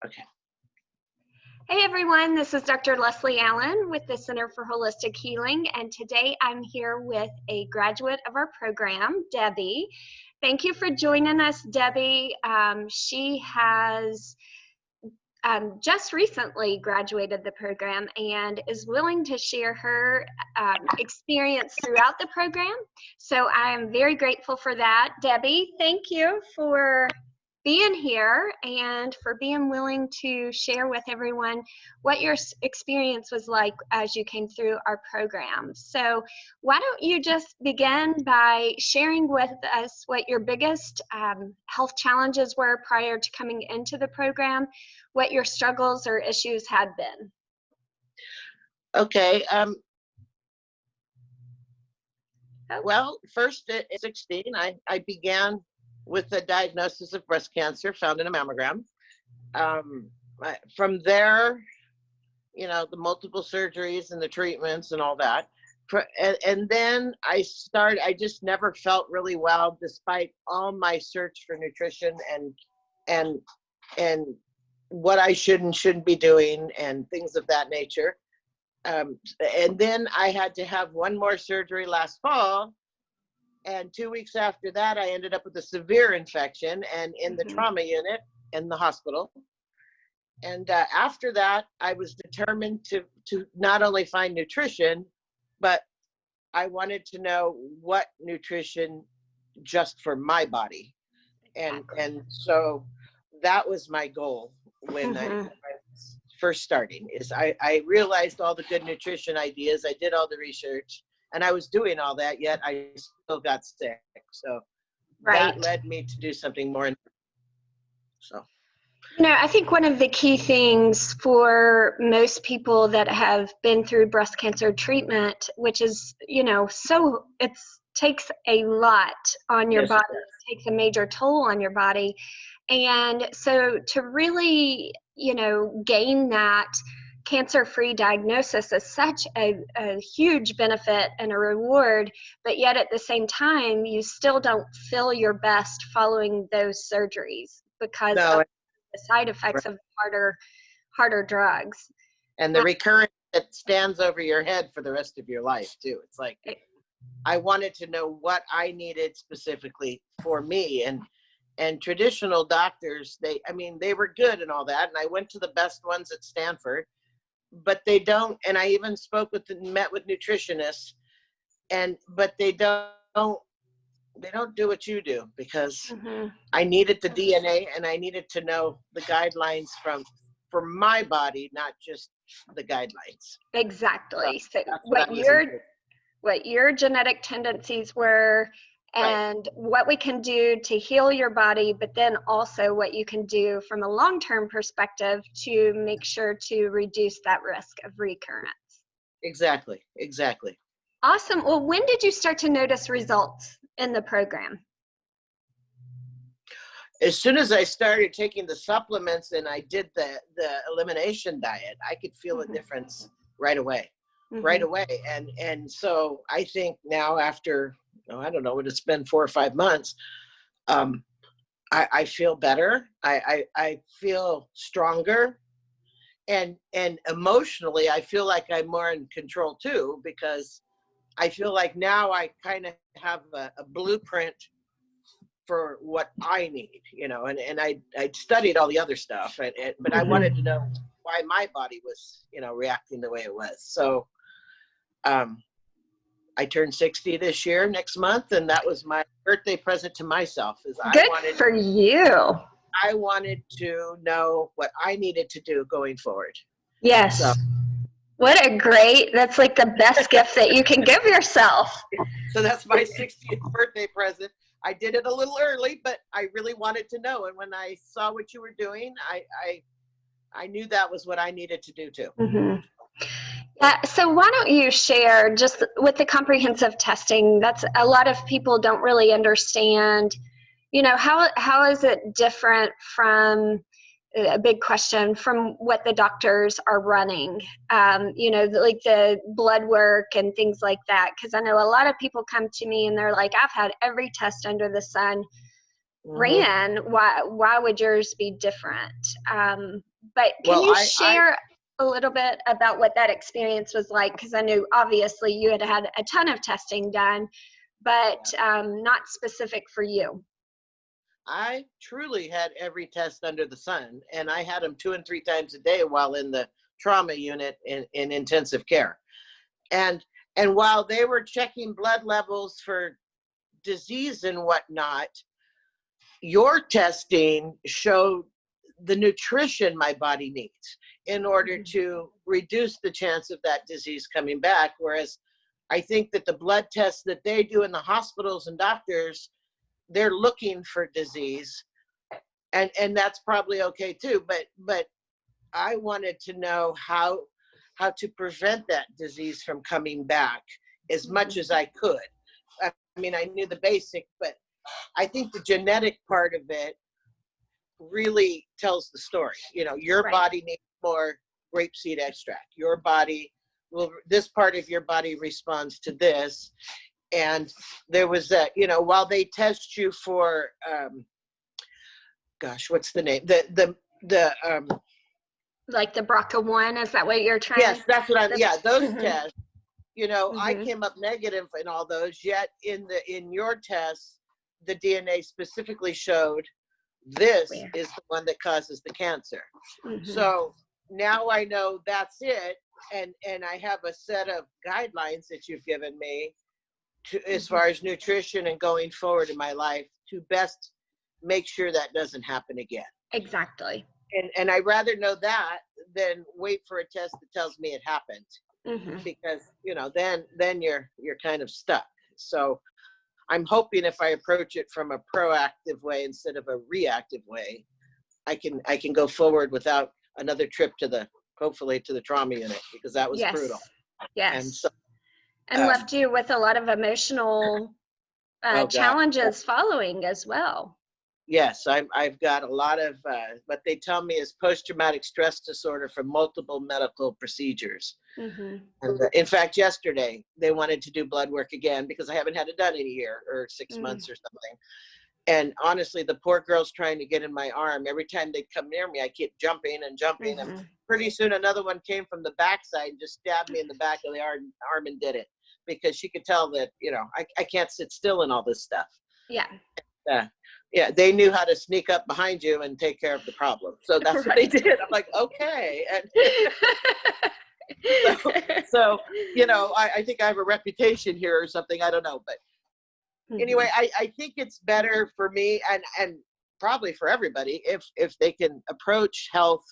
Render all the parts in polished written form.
Okay. Hey everyone, this is Dr. Leslie Allen with the Center for Holistic Healing, and today I'm here with a graduate of our program, Debbie. Thank you for joining us, Debbie. She has just recently graduated the program and is willing to share her experience throughout the program. So I am very grateful for that. Debbie, thank you for being here and for being willing to share with everyone what your experience was like as you came through our program. So why don't you just begin by sharing with us what your biggest health challenges were prior to coming into the program, what your struggles or issues had been. Okay. Well, first at 16, I began with a diagnosis of breast cancer found in a mammogram. From there, the multiple surgeries and the treatments and all that. And then I just never felt really well despite all my search for nutrition and what I should and shouldn't be doing and things of that nature. And then I had to have one more surgery last fall. And 2 weeks after that, I ended up with a severe infection and in the trauma unit in the hospital. And after that, I was determined to not only find nutrition, but I wanted to know what nutrition just for my body. And so that was my goal when I was first starting, is I realized all the good nutrition ideas. I did all the research and I was doing all that, yet I still got sick. So that led me to do something more. So. I think one of the key things for most people that have been through breast cancer treatment, which is, so it takes a lot on your body, it takes a major toll on your body. And so to really, gain that cancer-free diagnosis is such a huge benefit and a reward, but yet at the same time, you still don't feel your best following those surgeries because of the side effects of harder drugs. And the recurrence that stands over your head for the rest of your life too. It's like, I wanted to know what I needed specifically for me, and traditional doctors, they were good and all that. And I went to the best ones at Stanford, but they don't, and I even met with nutritionists, but they don't do what you do, because I needed the DNA and I needed to know the guidelines for my body, not just the guidelines. Exactly. So what your genetic tendencies were, and what we can do to heal your body, but then also what you can do from a long-term perspective to make sure to reduce that risk of recurrence. Exactly. Awesome. Well, when did you start to notice results in the program? As soon as I started taking the supplements and I did the elimination diet, I could feel a difference right away. And so I think now, after, I don't know what it's been, 4 or 5 months, I feel better. I feel stronger, and emotionally I feel like I'm more in control too, because I feel like now I kind of have a blueprint for what I need, and I studied all the other stuff, but I wanted to know why my body was, reacting the way it was. So I turned 60 this year, next month, and that was my birthday present to myself. Good for you. I wanted to know what I needed to do going forward. Yes. So. That's like the best gift that you can give yourself. So that's my 60th birthday present. I did it a little early, but I really wanted to know. And when I saw what you were doing, I knew that was what I needed to do too. So why don't you share, just with the comprehensive testing, that's a lot of people don't really understand, how is it different from, a big question, from what the doctors are running, like the blood work and things like that. Because I know a lot of people come to me and they're like, I've had every test under the sun. ran, why would yours be different? But can Well, you I share a little bit about what that experience was like? Because I knew obviously you had had a ton of testing done, but not specific for you. I truly had every test under the sun, and I had them 2 and 3 times a day while in the trauma unit in intensive care. And while they were checking blood levels for disease and whatnot, your testing showed the nutrition my body needs in order to reduce the chance of that disease coming back. Whereas I think that the blood tests that they do in the hospitals and doctors, they're looking for disease, and that's probably okay too. But I wanted to know how to prevent that disease from coming back as much as I could. I mean, I knew the basic, but I think the genetic part of it really tells the story. Your body needs more grapeseed extract. Your body this part of your body responds to this. And there was that, while they test you for, gosh, what's the name? Like the BRCA1, is that what you're trying? Yes, that's what those tests, I Mhm. came up negative in all those, yet in your tests, the DNA specifically showed this is the one that causes the cancer. So now I know that's it. And I have a set of guidelines that you've given me as far as nutrition and going forward in my life to best make sure that doesn't happen again. Exactly. And I'd rather know that than wait for a test that tells me it happened, because then you're kind of stuck. So I'm hoping if I approach it from a proactive way instead of a reactive way, I can go forward without another trip hopefully to the trauma unit, because that was brutal. Yes. And so, and left you with a lot of emotional challenges following as well. Yes, I've got a lot of what they tell me is post-traumatic stress disorder from multiple medical procedures. And in fact, yesterday they wanted to do blood work again because I haven't had it done in a year or 6 months or something. And honestly, the poor girl's trying to get in my arm. Every time they come near me, I keep jumping and jumping. And pretty soon another one came from the backside and just stabbed me in the back of the arm and did it, because she could tell that, I can't sit still in all this stuff. Yeah, they knew how to sneak up behind you and take care of the problem. So that's what they did. I'm like, okay. And so I think I have a reputation here or something. I don't know. But anyway, I think it's better for me and probably for everybody if they can approach health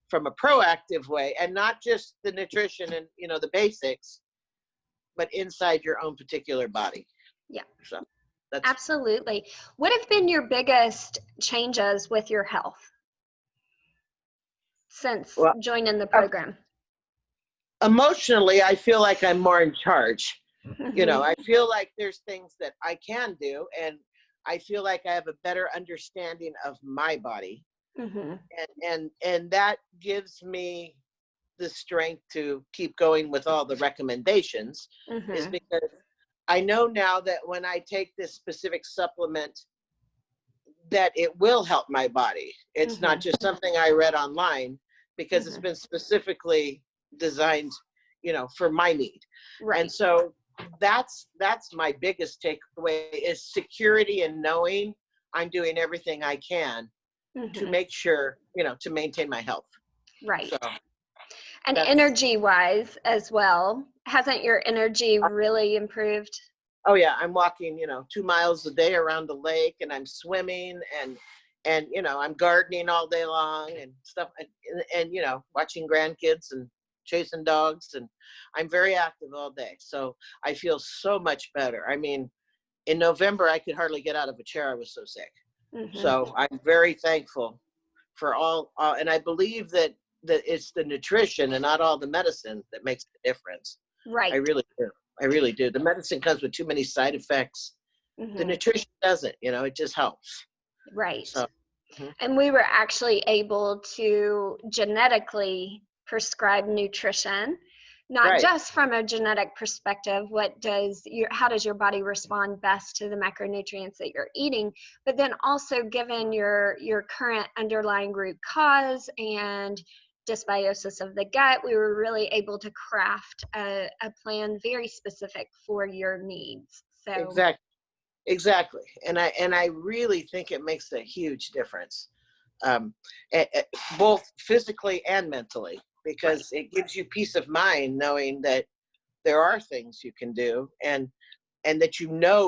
from a proactive way, and not just the nutrition and the basics, but inside your own particular body. Yeah. So absolutely. What have been your biggest changes with your health since joining the program? Emotionally, I feel like I'm more in charge. I feel like there's things that I can do, and I feel like I have a better understanding of my body. And that gives me the strength to keep going with all the recommendations, is because I know now that when I take this specific supplement, that it will help my body. It's not just something I read online, because it's been specifically designed, for my need. And so that's my biggest takeaway, is security and knowing I'm doing everything I can to make sure, to maintain my health. So, and energy wise as well, hasn't your energy really improved? Oh yeah, I'm walking, 2 miles a day around the lake, and I'm swimming, and I'm gardening all day long and stuff, and watching grandkids and chasing dogs, and I'm very active all day. So I feel so much better. I mean, in November, I could hardly get out of a chair. I was so sick. So I'm very thankful for all, and I believe that it's the nutrition and not all the medicine that makes the difference. I really do. I really do. The medicine comes with too many side effects. The nutrition doesn't, it just helps. So, and we were actually able to genetically prescribe nutrition not Right. just from a genetic perspective, how does your body respond best to the macronutrients that you're eating, but then also given your current underlying root cause and dysbiosis of the gut, we were really able to craft a plan very specific for your needs. So Exactly. And I really think it makes a huge difference, um, both physically and mentally, right, because it gives you peace of mind knowing that there are things you can do, and that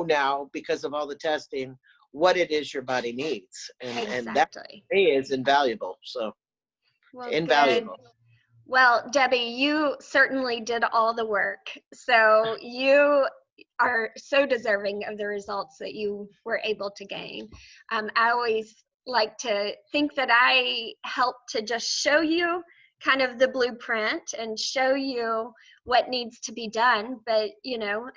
now because of all the testing what it is your body needs, and that exactly. to me is invaluable. So Well, good. invaluable. Well, Debbie, you certainly did all the work. So you are so deserving of the results that you were able to gain. I always like to think that I help to just show you kind of the blueprint and show you what needs to be done, but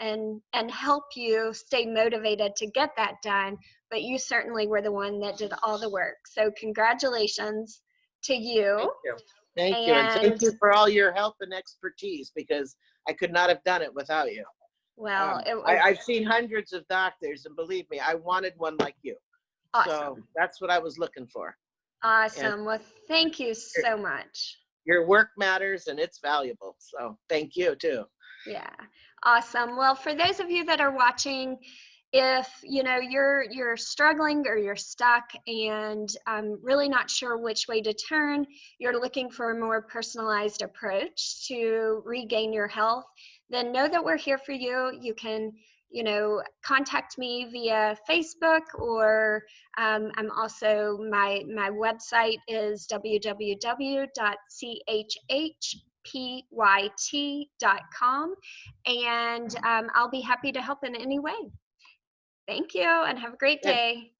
and help you stay motivated to get that done. But you certainly were the one that did all the work. So congratulations to you. Thank you. Thank you. And thank And you for all your help and expertise, because I could not have done it without you. well, it was I've seen hundreds of doctors, and believe me, I wanted one like you. So awesome. that's what I was looking for. And Awesome. Well, thank you your, so much. your work matters and it's valuable. So thank you too. Yeah. Awesome. Well, for those of you that are watching, if you're struggling or you're stuck and really not sure which way to turn, you're looking for a more personalized approach to regain your health, then know that we're here for you. You can contact me via Facebook, or I'm also my website is www.chhpyt.com, and I'll be happy to help in any way. Thank you and have a great Good. day.